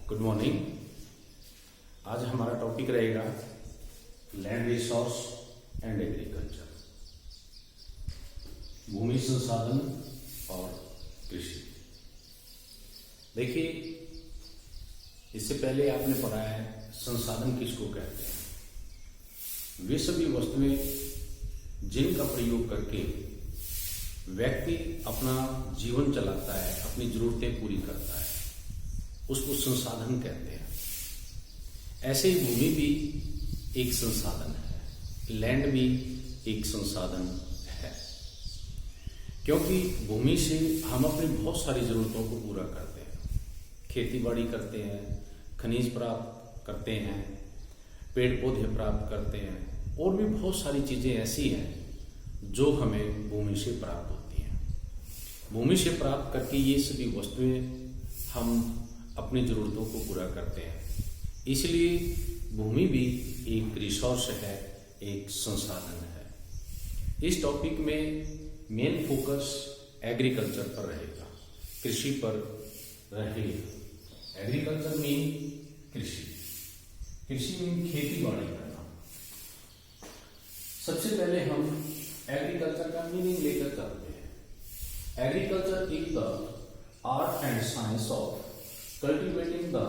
Good morning. आज हमारा topic रहेगा लैंड रिसोर्स एंड एग्रीकल्चर, भूमि संसाधन और कृषि। देखिए, इससे पहले आपने पढ़ा है संसाधन किसको कहते हैं। वे सभी वस्तुएं जिनका प्रयोग करके व्यक्ति अपना जीवन चलाता है, अपनी जरूरतें पूरी करता है, उसको संसाधन कहते हैं। ऐसे ही भूमि भी एक संसाधन है, लैंड भी एक संसाधन है, क्योंकि भूमि से हम अपनी बहुत सारी जरूरतों को पूरा करते हैं। खेती बाड़ी करते हैं, खनिज प्राप्त करते हैं, पेड़ पौधे प्राप्त करते हैं, और भी बहुत सारी चीजें ऐसी हैं जो हमें भूमि से प्राप्त होती हैं। भूमि से प्राप्त करके ये सभी वस्तुएं हम अपनी जरूरतों को पूरा करते हैं। इसलिए भूमि भी एक रिसोर्स है, एक संसाधन है। इस टॉपिक में मेन फोकस एग्रीकल्चर पर रहेगा, कृषि पर रहेगा। एग्रीकल्चर मीन कृषि, कृषि मीन खेती बाड़ी करना। सबसे पहले हम एग्रीकल्चर का मीनिंग लेकर चलते हैं। Agriculture is the art and science of cultivating the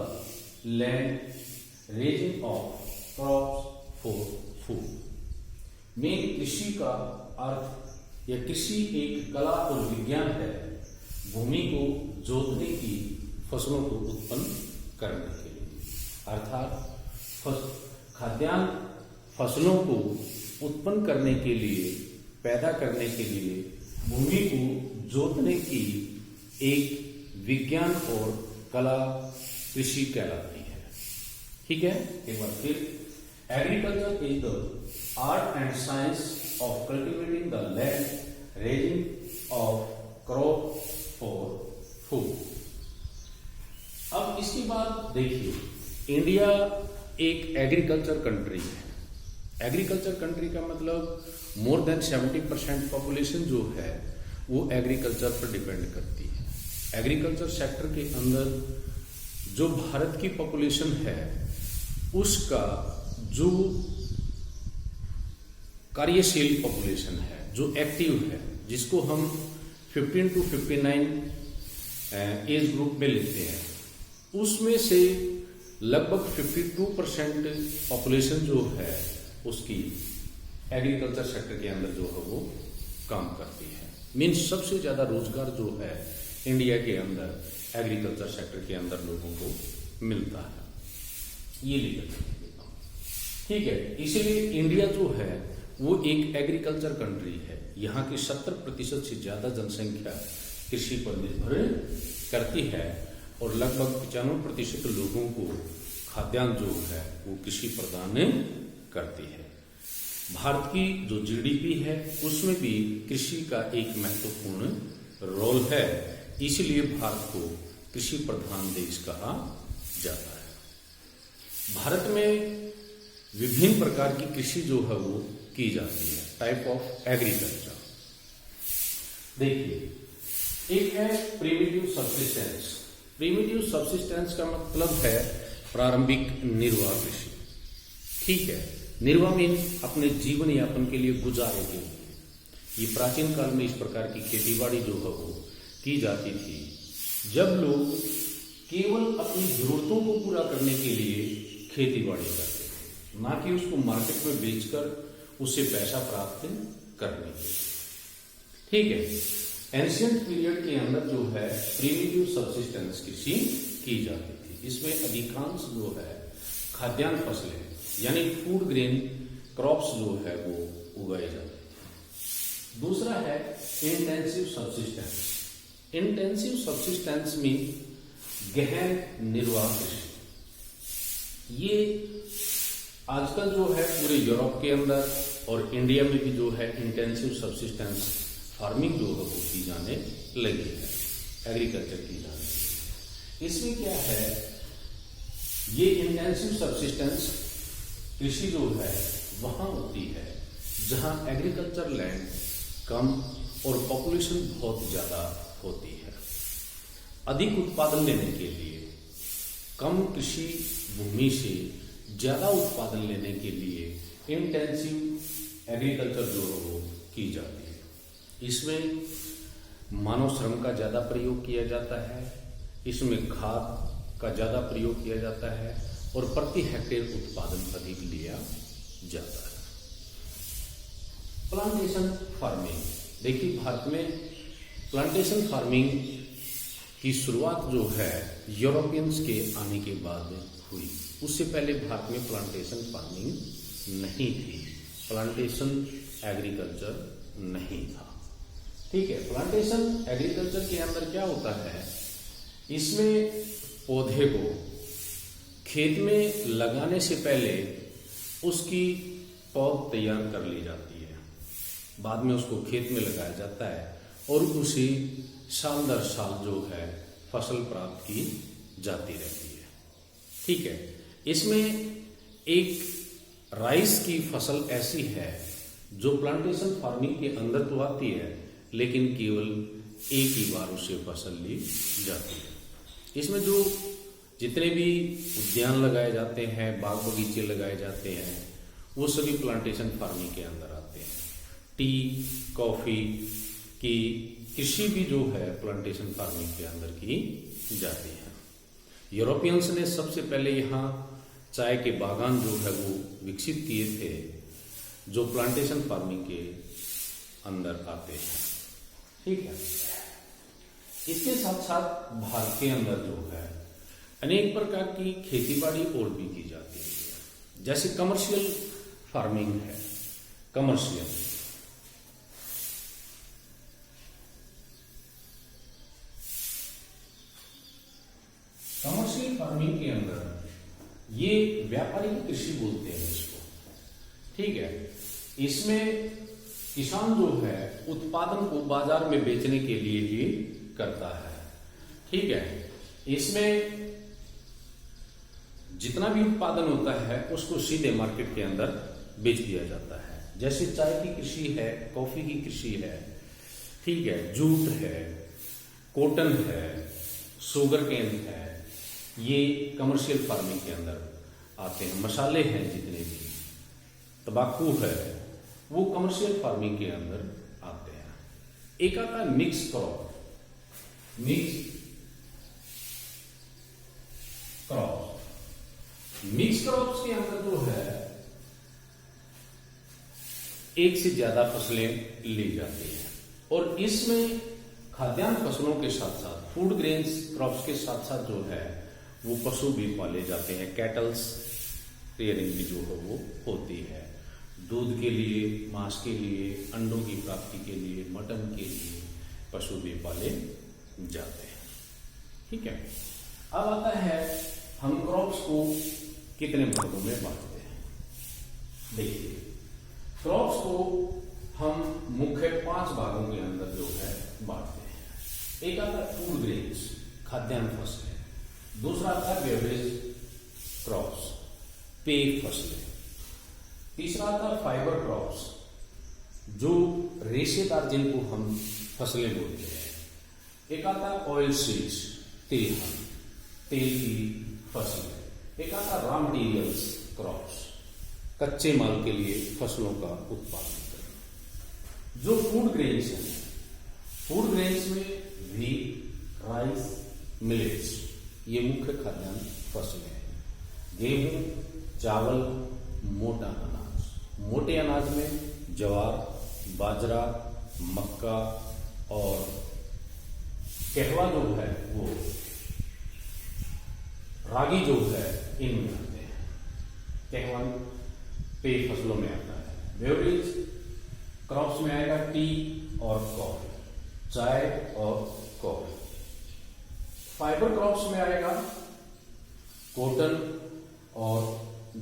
land, raising of crops for food। Main कृषि का अर्थ या कृषि एक कला और विज्ञान है, भूमि को जोतने की, फसलों को उत्पन्न करने के लिए, अर्थात खाद्यान्न फसलों को उत्पन्न करने के लिए, पैदा करने के लिए भूमि को जोतने की एक विज्ञान और कला कृषि कहलाती है। ठीक है, एक बार फिर, agriculture is the art and science of cultivating the land, raising of crop for food. अब इसके बाद देखिए, इंडिया एक एग्रीकल्चर कंट्री है। एग्रीकल्चर कंट्री का मतलब मोर देन 70% पॉपुलेशन जो है वो एग्रीकल्चर पर डिपेंड करती है। एग्रीकल्चर सेक्टर के अंदर जो भारत की पॉपुलेशन है उसका जो कार्यशील पॉपुलेशन है, जो एक्टिव है, जिसको हम 15 to 59 एज ग्रुप में लेते हैं, उसमें से लगभग 52% पॉपुलेशन जो है उसकी एग्रीकल्चर सेक्टर के अंदर जो है वो काम करती है। मीन्स सबसे ज्यादा रोजगार जो है इंडिया के अंदर एग्रीकल्चर सेक्टर के अंदर लोगों को मिलता है। ये लेकर देता हूं, ठीक है। इसलिए इंडिया जो है वो एक एग्रीकल्चर कंट्री है। यहाँ की 70% से ज्यादा जनसंख्या कृषि पर निर्भर करती है और लगभग 95% लोगों को खाद्यान्न जो है वो कृषि प्रदान करती है। भारत की जो जीडीपी है उसमें भी कृषि का एक महत्वपूर्ण रोल है, इसलिए भारत को कृषि प्रधान देश कहा जाता है। भारत में विभिन्न प्रकार की कृषि जो है वो की जाती है, टाइप ऑफ एग्रीकल्चर। देखिए, एक है प्रिमिटिव सब्सिस्टेंस। प्रिमिटिव सब्सिस्टेंस का मतलब है प्रारंभिक निर्वाह कृषि। ठीक है, निर्वाह मीन अपने जीवन यापन के लिए, गुजारे के लिए। ये प्राचीन काल में इस प्रकार की खेतीबाड़ी जो है वो की जाती थी, जब लोग केवल अपनी जरूरतों को पूरा करने के लिए खेती बाड़ी करते थे, ना कि उसको मार्केट में बेचकर उससे पैसा प्राप्त करने के लिए। ठीक है, एंशियंट पीरियड के अंदर जो है प्रिमिटिव सब्सिस्टेंस कृषि की जाती थी। इसमें अधिकांश जो है खाद्यान्न फसलें यानी फूड ग्रेन क्रॉप्स जो है वो उगाए जाते थे। दूसरा है intensive subsistence. Intensive subsistence mean गहन निर्वाह कृषि। ये आजकल जो है पूरे यूरोप के अंदर और इंडिया में भी जो है इंटेंसिव सब्सिस्टेंस फार्मिंग जो है वो की जाने लगी है, एग्रीकल्चर की जाने लगी। इसमें क्या है, ये इंटेंसिव सब्सिस्टेंस कृषि जो है वहां होती है जहां एग्रीकल्चर लैंड कम और पॉपुलेशन बहुत ज्यादा होती है। अधिक उत्पादन लेने के लिए कम कृषि भूमि से ज़्यादा उत्पादन लेने के लिए इंटेंसिव एग्रीकल्चर जो है वो की जाती है। इसमें मानव श्रम का ज़्यादा प्रयोग किया जाता है, इसमें खाद का ज़्यादा प्रयोग किया जाता है और प्रति हेक्टेयर उत्पादन अधिक लिया जाता है। प्लांटेशन फार्मिंग, देखिए भारत में प्लांटेशन फार्मिंग की शुरुआत जो है यूरोपियंस के आने के बाद हुई। उससे पहले भारत में प्लांटेशन फार्मिंग नहीं थी, प्लांटेशन एग्रीकल्चर नहीं था। ठीक है, प्लांटेशन एग्रीकल्चर के अंदर क्या होता है, इसमें पौधे को खेत में लगाने से पहले उसकी पौध तैयार कर ली जाती है, बाद में उसको खेत में लगाया जाता है और उसे साल दर साल जो है फसल प्राप्त की जाती रहती है। ठीक है, इसमें एक राइस की फसल ऐसी है जो प्लांटेशन फार्मिंग के अंदर तो आती है लेकिन केवल एक ही बार उसे फसल ली जाती है। इसमें जो जितने भी उद्यान लगाए जाते हैं, बाग बगीचे लगाए जाते हैं, वो सभी प्लांटेशन फार्मिंग के अंदर आते हैं। टी, कॉफी की कृषि भी जो है प्लांटेशन फार्मिंग के अंदर की जाती है। यूरोपियंस ने सबसे पहले यहाँ चाय के बागान जो है वो विकसित किए थे, जो प्लांटेशन फार्मिंग के अंदर आते हैं। ठीक है, इसके साथ साथ भारत के अंदर जो है अनेक प्रकार की खेतीबाड़ी और भी की जाती है, जैसे कमर्शियल फार्मिंग है। कमर्शियल फार्मिंग के अंदर ये व्यापारिक कृषि बोलते हैं इसको। ठीक है, इसमें किसान जो है उत्पादन को बाजार में बेचने के लिए ही करता है। ठीक है, इसमें जितना भी उत्पादन होता है उसको सीधे मार्केट के अंदर बेच दिया जाता है। जैसे चाय की कृषि है, कॉफी की कृषि है, ठीक है, जूट है, कॉटन है, शुगर केन है, ये कमर्शियल फार्मिंग के अंदर आते हैं। मसाले हैं जितने भी, तंबाकू है, वो कमर्शियल फार्मिंग के अंदर आते हैं। एक आता है मिक्स क्रॉप। मिक्स क्रॉप्स के अंदर जो है एक से ज्यादा फसलें ली जाती हैं और इसमें खाद्यान्न फसलों के साथ साथ फूड ग्रेन्स क्रॉप्स के साथ साथ जो है वो पशु भी पाले जाते हैं। कैटल्स रेयरिंग भी जो है वो होती है, दूध के लिए, मांस के लिए, अंडों की प्राप्ति के लिए, मटन के लिए पशु भी पाले जाते हैं। ठीक है, अब आता है हम क्रॉप्स को कितने भागों में बांटते हैं। देखिए, क्रॉप्स को हम मुख्य 5 भागों के अंदर जो है बांटते हैं। एक आता है फूड ग्रेन्स, खाद्यान्न फसलें। दूसरा आता है बेवरेज क्रॉप्स, पेय फसलें। तीसरा आता है फाइबर क्रॉप्स, जो रेशेदार जिनको हम फसलें बोलते हैं। एक आता है ऑयल सीड्स, तेल की फसलें। एक आता है रॉ मटीरियल्स क्रॉप्स, कच्चे माल के लिए फसलों का उत्पादन करना। जो फूड ग्रेन्स हैं, फूड ग्रेन्स में व्हीट, राइस, मिलेट्स, ये मुख्य खाद्यान्न फसलें हैं। गेहूं, चावल, मोटा अनाज। मोटे अनाज में ज्वार, बाजरा, मक्का और कहवा जो है वो, रागी जो है, इनमें आते हैं। कहवा पेय फसलों में आता है। बेवरेज क्रॉप्स में आएगा टी और कॉफी, चाय और कॉफी। फाइबर क्रॉप्स में आएगा कॉटन और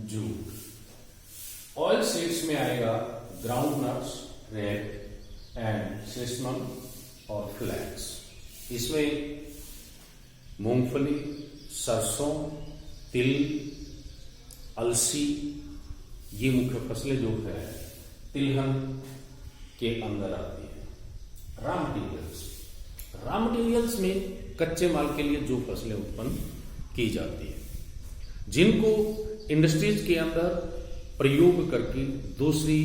जूट। ऑयल सीड्स में आएगा ground nuts, red and sesamum और फ्लैक्स। इसमें मूंगफली, सरसों, तिल, अलसी, ये मुख्य फसलें जो है तिलहन के अंदर आती है। रॉ मटेरियल्स में कच्चे माल के लिए जो फसलें उत्पन्न की जाती है। जिनको इंडस्ट्रीज के अंदर प्रयोग करके दूसरी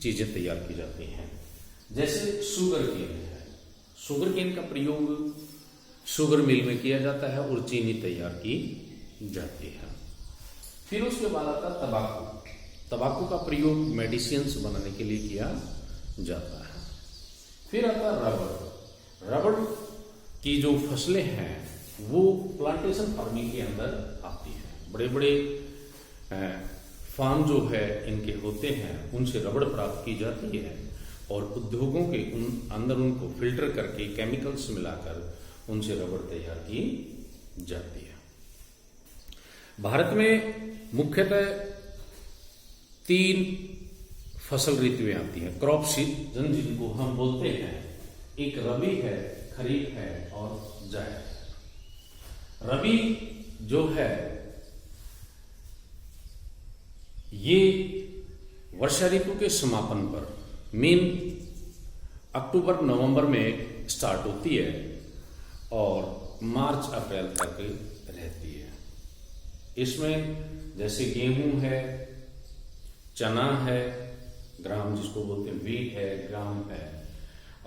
चीजें तैयार की जाती हैं। जैसे शुगर केन है, शुगर केन का प्रयोग शुगर मिल में किया जाता है और चीनी तैयार की जाती है। फिर उसके बाद आता है तंबाकू। तंबाकू का प्रयोग मेडिसिन्स बनाने के लिए किया जाता है। फिर आता है रबड़। रबड़ की जो फसलें हैं वो प्लांटेशन फार्मिंग के अंदर आती है। बड़े बड़े फार्म जो है इनके होते हैं, उनसे रबड़ प्राप्त की जाती है और उद्योगों के अंदर उनको फिल्टर करके केमिकल्स मिलाकर उनसे रबड़ तैयार की जाती है। भारत में मुख्यतः 3 फसल ऋतुएं आती हैं, क्रॉप सीजन जिनको हम बोलते हैं। एक रबी है, खरीफ है और जायद। रबी जो है ये वर्षा ऋतु के समापन पर मीन अक्टूबर नवंबर में स्टार्ट होती है और मार्च अप्रैल तक रहती है। इसमें जैसे गेहूं है, चना है, ग्राम जिसको बोलते हैं वीट है, ग्राम है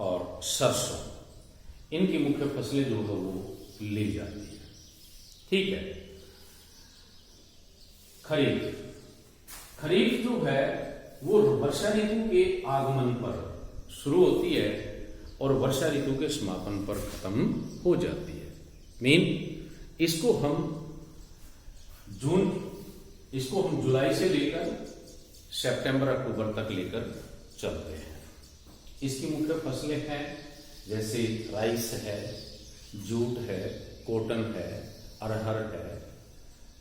और सरसों, इनकी मुख्य फसलें जो है वो ली जाती है। ठीक है। खरीफ। खरीफ जो है वो वर्षा ऋतु के आगमन पर शुरू होती है और वर्षा ऋतु के समापन पर खत्म हो जाती है। मीन इसको हम जुलाई से लेकर सितंबर अक्टूबर तक लेकर चलते हैं। इसकी मुख्य फसलें हैं जैसे राइस है, जूट है, कॉटन है, अरहर है।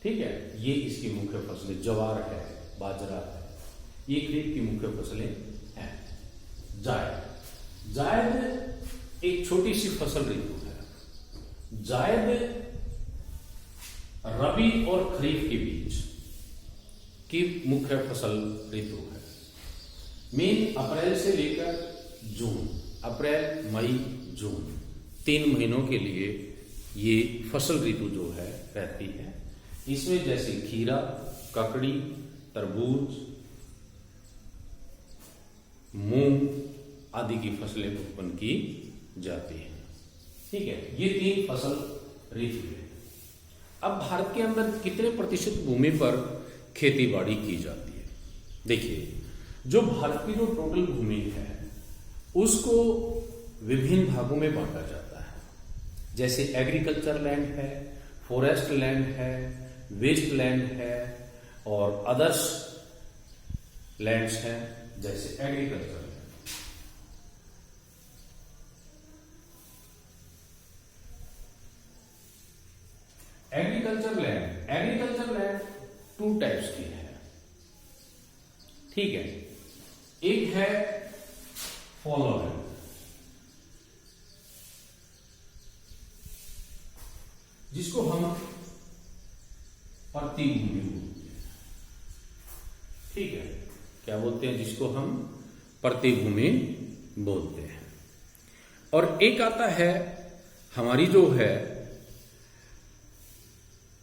ठीक है, ये इसकी मुख्य फसलें, ज्वार है, बाजरा है, ये खरीफ की मुख्य फसलें हैं। जायद। जायद एक छोटी सी फसल ऋतु है। जायद रबी और खरीफ के बीच की मुख्य फसल ऋतु है। मीन अप्रैल से लेकर जून, अप्रैल मई जून 3 महीनों के लिए ये फसल ऋतु जो है रहती है। इसमें जैसे खीरा, ककड़ी, तरबूज, मूंग आदि की फसलें उत्पन्न की जाती हैं। ठीक है, ये 3 फसल ऋतु है। अब भारत के अंदर कितने प्रतिशत भूमि पर खेती बाड़ी की जाती है? देखिए, जो भारत की जो टोटल भूमि है उसको विभिन्न भागों में बांटा जाता है। जैसे एग्रीकल्चर लैंड है, फॉरेस्ट लैंड है, वेस्ट लैंड है और अदर्स लैंड्स हैं। जैसे agriculture land, agriculture land 2 types की है। ठीक है, एक है फॉलो लैंड, जिसको हम प्रतिभूमि बोलते हैं। ठीक है, क्या बोलते हैं? जिसको हम प्रतिभूमि बोलते हैं। और एक आता है हमारी जो है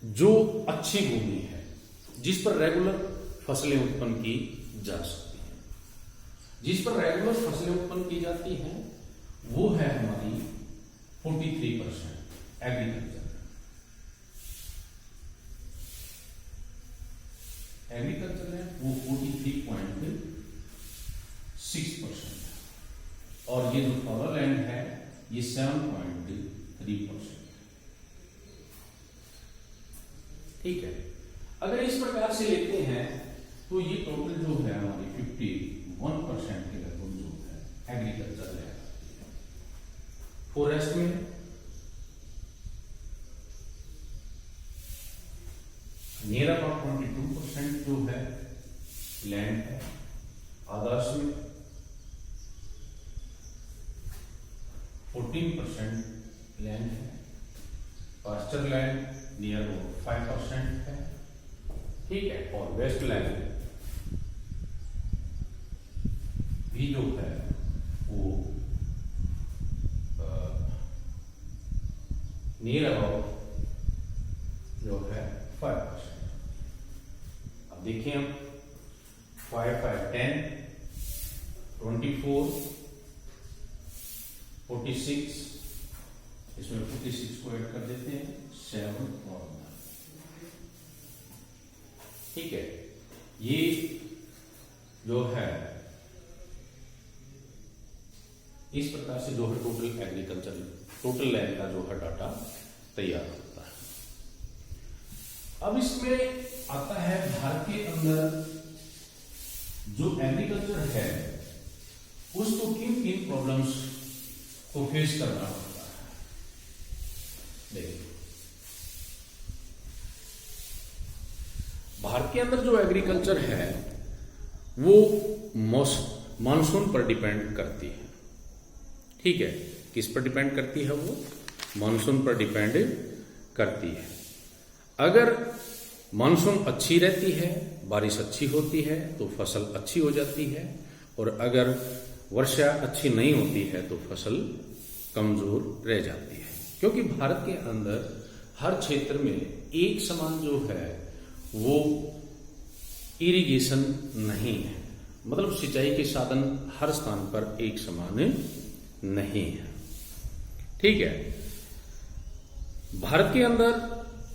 जो अच्छी भूमि है, जिस पर रेगुलर फसलें उत्पन्न की जा सकती हैं। जिस पर रेगुलर फसलें उत्पन्न की जाती हैं वो है हमारी 43% एग्रीकल्चर। एग्रीकल्चर है वो 43.6% और ये जो फॉलो लैंड है ये 7.3%। ठीक है, अगर इस प्रकार से लेते हैं तो ये टोटल जो है हमारी 51% के लगभग जो है एग्रीकल्चर है। फॉरेस्ट में नियर अबाउट 22% जो है लैंड है। अदर्स में 14% लैंड है। पास्चर लैंड नियर 5% है। ठीक है, और वेस्ट लैंड भी जो है वो नियर अबाउट जो है 5%। देखिए हम 5 5 10, 24, 46, इसमें 56 को ऐड कर देते हैं, 7 और 9। ठीक है, ये जो है इस प्रकार से जो है टोटल लैंड का जो है डाटा तैयार होता है। अब इसमें आता है भारत के अंदर जो एग्रीकल्चर है उसको किन किन प्रॉब्लम्स को फेस करना होता है। देखिए, भारत के अंदर जो एग्रीकल्चर है वो मानसून पर डिपेंड करती है। ठीक है, किस पर डिपेंड करती है? वो मानसून पर डिपेंड करती है। अगर मानसून अच्छी रहती है, बारिश अच्छी होती है तो फसल अच्छी हो जाती है, और अगर वर्षा अच्छी नहीं होती है तो फसल कमजोर रह जाती है। क्योंकि भारत के अंदर हर क्षेत्र में एक समान जो है वो इरिगेशन नहीं है, मतलब सिंचाई के साधन हर स्थान पर एक समान नहीं है। ठीक है, भारत के अंदर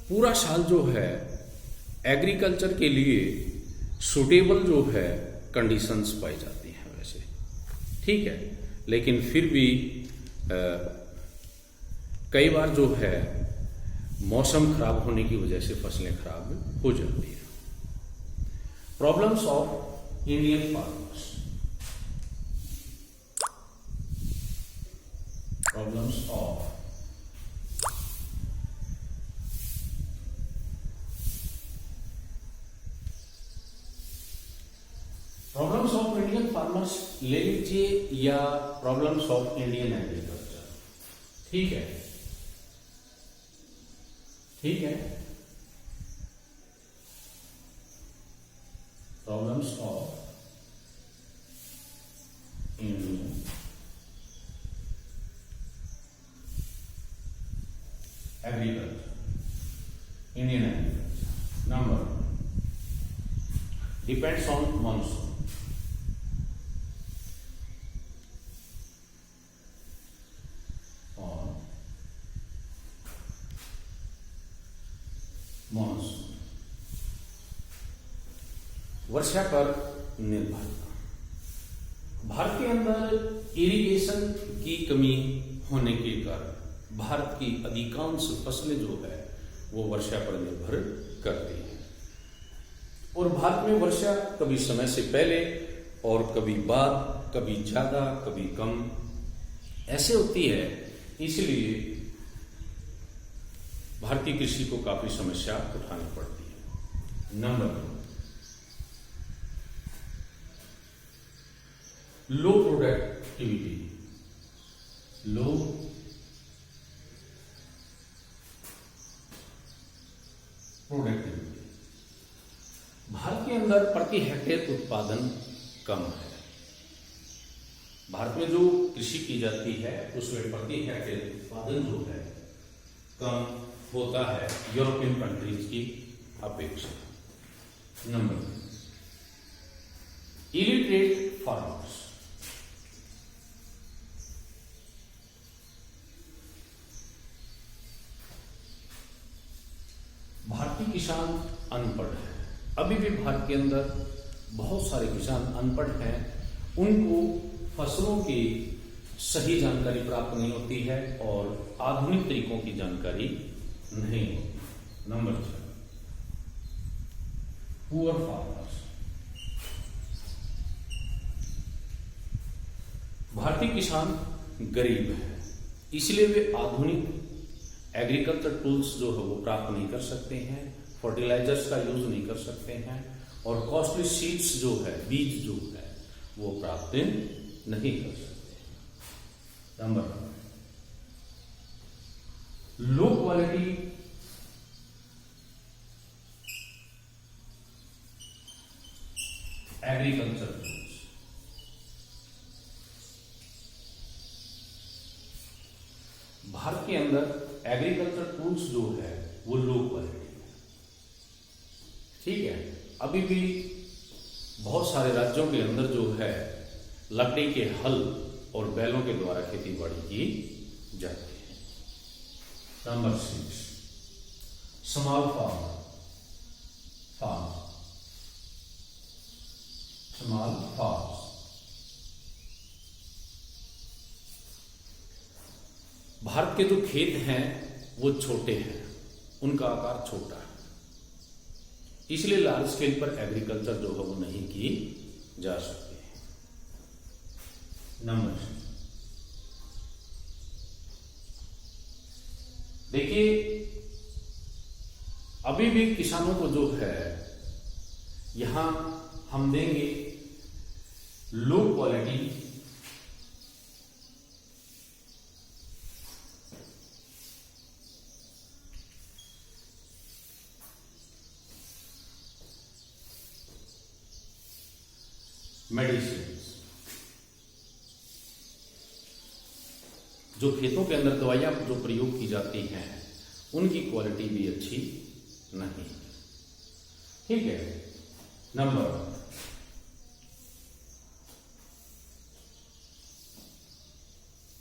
पूरा साल जो है एग्रीकल्चर के लिए सुटेबल जो है कंडीशंस पाई जाती हैं वैसे। ठीक है, लेकिन फिर भी कई बार जो है मौसम खराब होने की वजह से फसलें खराब हो जाती है। Problems of Indian farmers, problems of Indian farmers ले लीजिए, या प्रॉब्लम्स ऑफ इंडियन एग्रीकल्चर। ठीक है, ठीक है, problems of Indian agriculture, Indian agriculture. Number depends on monsoon, वर्षा पर निर्भरता। भारत के अंदर इरिगेशन की कमी होने के कारण भारत की अधिकांश फसलें जो है वो वर्षा पर निर्भर करती हैं, और भारत में वर्षा कभी समय से पहले और कभी बाद, कभी ज्यादा कभी कम ऐसे होती है। इसलिए भारतीय कृषि को काफी समस्या उठानी पड़ती है। नंबर 2, लो प्रोडक्टिविटी, लो प्रोडक्टिविटी। भारत के अंदर प्रति हेक्टेयर उत्पादन कम है। भारत में जो कृषि की जाती है उसमें प्रति हेक्टेयर उत्पादन जो है कम होता है यूरोपियन कंट्रीज की अपेक्षा। नंबर 3, इलिटरेट फार्मर्स, भारतीय किसान अनपढ़ है। अभी भी भारत के अंदर बहुत सारे किसान अनपढ़ हैं, उनको फसलों की सही जानकारी प्राप्त नहीं होती है और आधुनिक तरीकों की जानकारी नहीं होती। नंबर 4, पुअर फार्मर्स, भारतीय किसान गरीब है, इसलिए वे आधुनिक एग्रीकल्चर टूल्स जो है वो प्राप्त नहीं कर सकते हैं, फर्टिलाइजर्स का यूज नहीं कर सकते हैं, और कॉस्टली सीड्स जो है, बीज जो है वो प्राप्त नहीं कर सकते। Number 5, low quality agriculture tools, Bharat के अंदर एग्रीकल्चर टूल्स जो है वो लो क्वालिटी है। ठीक है, अभी भी बहुत सारे राज्यों के अंदर जो है लकड़ी के हल और बैलों के द्वारा खेती बाड़ी की जाती है। Number 6, small farm, small farm. Bharat के जो खेत हैं वो छोटे हैं, उनका आकार छोटा है, इसलिए लार्ज स्केल पर एग्रीकल्चर जो है वो नहीं की जा सकती। नंबर, देखिए अभी भी किसानों को जो है यहां हम देंगे लो क्वालिटी मेडिसिन। जो खेतों के अंदर दवाइयां जो प्रयोग की जाती हैं उनकी क्वालिटी भी अच्छी नहीं, ठीक है। Number,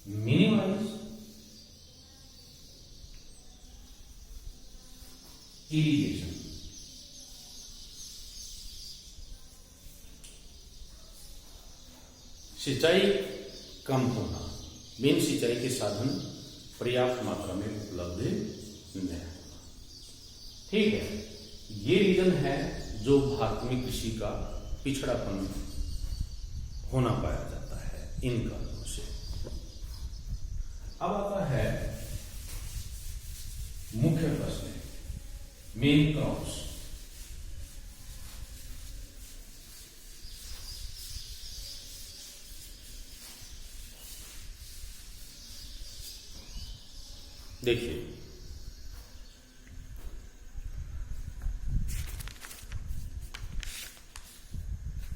minimise irrigation. सिंचाई कम होना, मेन सिंचाई के साधन पर्याप्त मात्रा में उपलब्ध नहीं, ठीक है। ये रीजन है जो भारत में कृषि का पिछड़ापन होना पाया जाता है इन कारणों से। अब आता है मुख्य फसलें, मेन क्रॉप्स। देखिए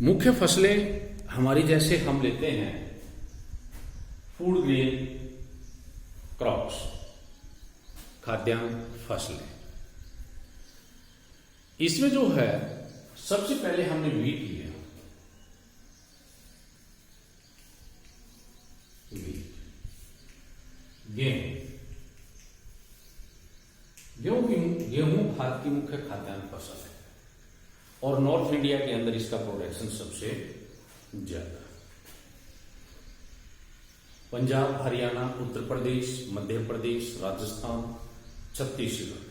मुख्य फसलें हमारी, जैसे हम लेते हैं फूड ग्रेन क्रॉप्स, खाद्यान्न फसलें। इसमें जो है सबसे पहले हमने वीट लिया, गेहूं भारत की मुख्य खाद्यान्न फसल है और नॉर्थ इंडिया के अंदर इसका प्रोडक्शन सबसे ज्यादा। पंजाब, हरियाणा, उत्तर प्रदेश, मध्य प्रदेश, राजस्थान, छत्तीसगढ़,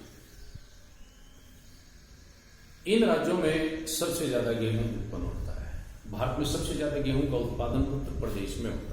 इन राज्यों में सबसे ज्यादा गेहूं उत्पन्न होता है। भारत में सबसे ज्यादा गेहूं का उत्पादन उत्तर प्रदेश में होता है।